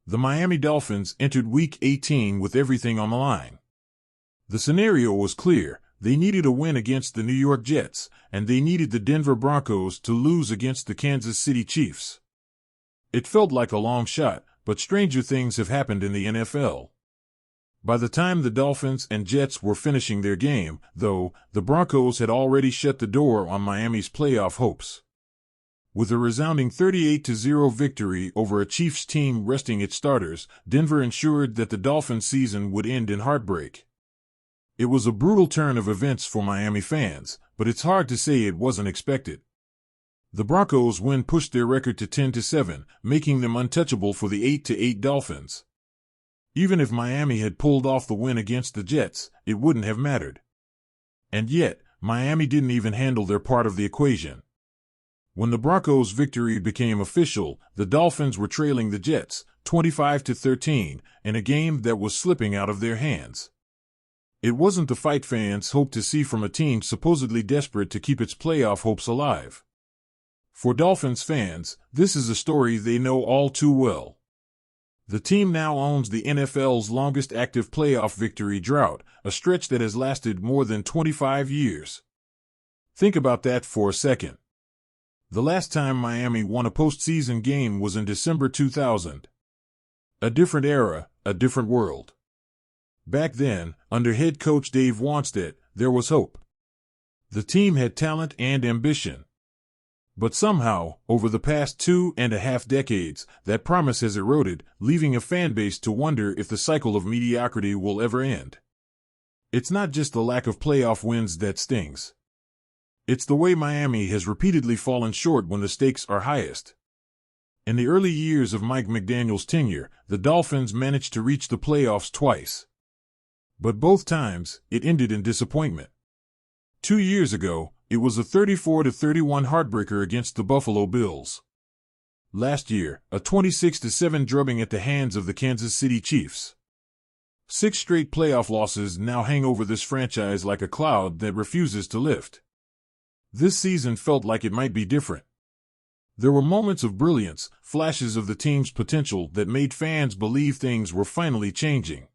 The Miami Dolphins entered Week 18 with everything on the line. The scenario was clear. They needed a win against the New York Jets, and they needed the Denver Broncos to lose against the Kansas City Chiefs. It felt like a long shot, but stranger things have happened in the NFL. By the time the Dolphins and Jets were finishing their game, though, the Broncos had already shut the door on Miami's playoff hopes. With a resounding 38-0 victory over a Chiefs team resting its starters, Denver ensured that the Dolphins' season would end in heartbreak. It was a brutal turn of events for Miami fans, but it's hard to say it wasn't expected. The Broncos' win pushed their record to 10-7, making them untouchable for the 8-8 Dolphins. Even if Miami had pulled off the win against the Jets, it wouldn't have mattered. And yet, Miami didn't even handle their part of the equation. When the Broncos' victory became official, the Dolphins were trailing the Jets, 25-13, in a game that was slipping out of their hands. It wasn't the fight fans hoped to see from a team supposedly desperate to keep its playoff hopes alive. For Dolphins fans, this is a story they know all too well. The team now owns the NFL's longest active playoff victory drought, a stretch that has lasted more than 25 years. Think about that for a second. The last time Miami won a postseason game was in December 2000. A different era, a different world. Back then, under head coach Dave Wannstedt, there was hope. The team had talent and ambition. But somehow, over the past 2.5 decades, that promise has eroded, leaving a fan base to wonder if the cycle of mediocrity will ever end. It's not just the lack of playoff wins that stings. It's the way Miami has repeatedly fallen short when the stakes are highest. In the early years of Mike McDaniel's tenure, the Dolphins managed to reach the playoffs twice. But both times, it ended in disappointment. 2 years ago, it was a 34-31 heartbreaker against the Buffalo Bills. Last year, a 26-7 drubbing at the hands of the Kansas City Chiefs. 6 straight playoff losses now hang over this franchise like a cloud that refuses to lift. This season felt like it might be different. There were moments of brilliance, flashes of the team's potential that made fans believe things were finally changing.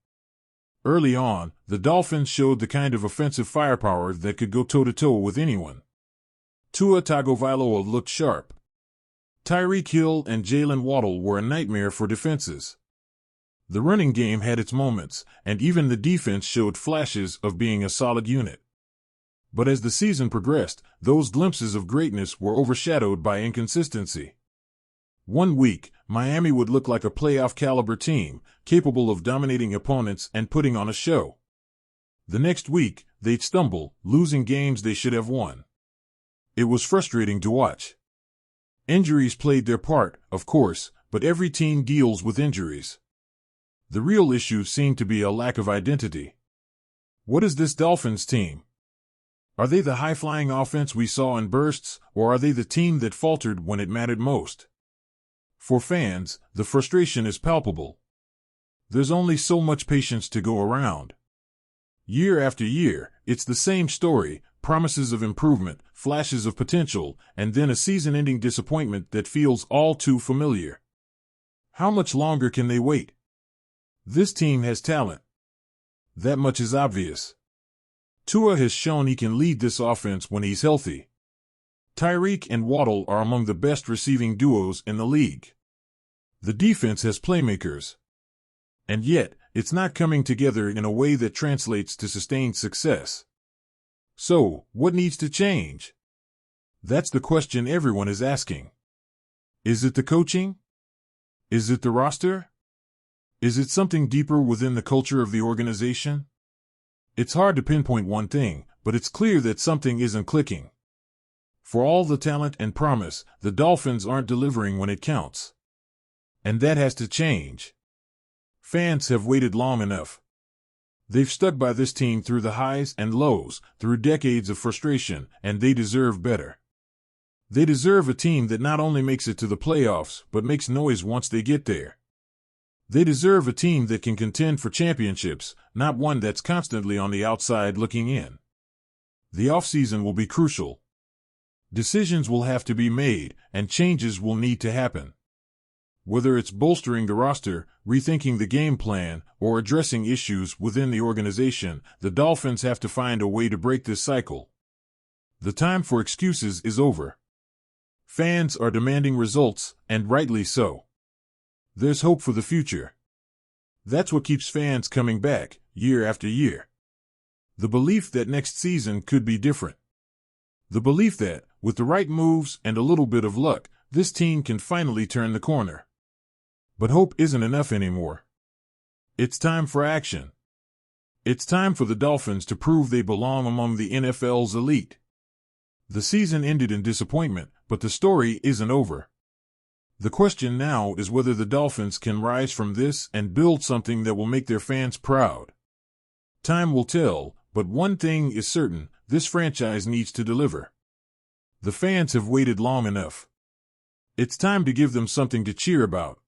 Early on, the Dolphins showed the kind of offensive firepower that could go toe-to-toe with anyone. Tua Tagovailoa looked sharp. Tyreek Hill and Jalen Waddle were a nightmare for defenses. The running game had its moments, and even the defense showed flashes of being a solid unit. But as the season progressed, those glimpses of greatness were overshadowed by inconsistency. One week, Miami would look like a playoff-caliber team, capable of dominating opponents and putting on a show. The next week, they'd stumble, losing games they should have won. It was frustrating to watch. Injuries played their part, of course, but every team deals with injuries. The real issue seemed to be a lack of identity. What is this Dolphins team? Are they the high-flying offense we saw in bursts, or are they the team that faltered when it mattered most? For fans, the frustration is palpable. There's only so much patience to go around. Year after year, it's the same story, promises of improvement, flashes of potential, and then a season-ending disappointment that feels all too familiar. How much longer can they wait? This team has talent. That much is obvious. Tua has shown he can lead this offense when he's healthy. Tyreek and Waddle are among the best receiving duos in the league. The defense has playmakers. And yet, it's not coming together in a way that translates to sustained success. So, what needs to change? That's the question everyone is asking. Is it the coaching? Is it the roster? Is it something deeper within the culture of the organization? It's hard to pinpoint one thing, but it's clear that something isn't clicking. For all the talent and promise, the Dolphins aren't delivering when it counts. And that has to change. Fans have waited long enough. They've stuck by this team through the highs and lows, through decades of frustration, and they deserve better. They deserve a team that not only makes it to the playoffs, but makes noise once they get there. They deserve a team that can contend for championships, not one that's constantly on the outside looking in. The offseason will be crucial. Decisions will have to be made, and changes will need to happen. Whether it's bolstering the roster, rethinking the game plan, or addressing issues within the organization, the Dolphins have to find a way to break this cycle. The time for excuses is over. Fans are demanding results, and rightly so. There's hope for the future. That's what keeps fans coming back, year after year. The belief that next season could be different. The belief that, with the right moves and a little bit of luck, this team can finally turn the corner. But hope isn't enough anymore. It's time for action. It's time for the Dolphins to prove they belong among the NFL's elite. The season ended in disappointment, but the story isn't over. The question now is whether the Dolphins can rise from this and build something that will make their fans proud. Time will tell, but one thing is certain, this franchise needs to deliver. The fans have waited long enough. It's time to give them something to cheer about.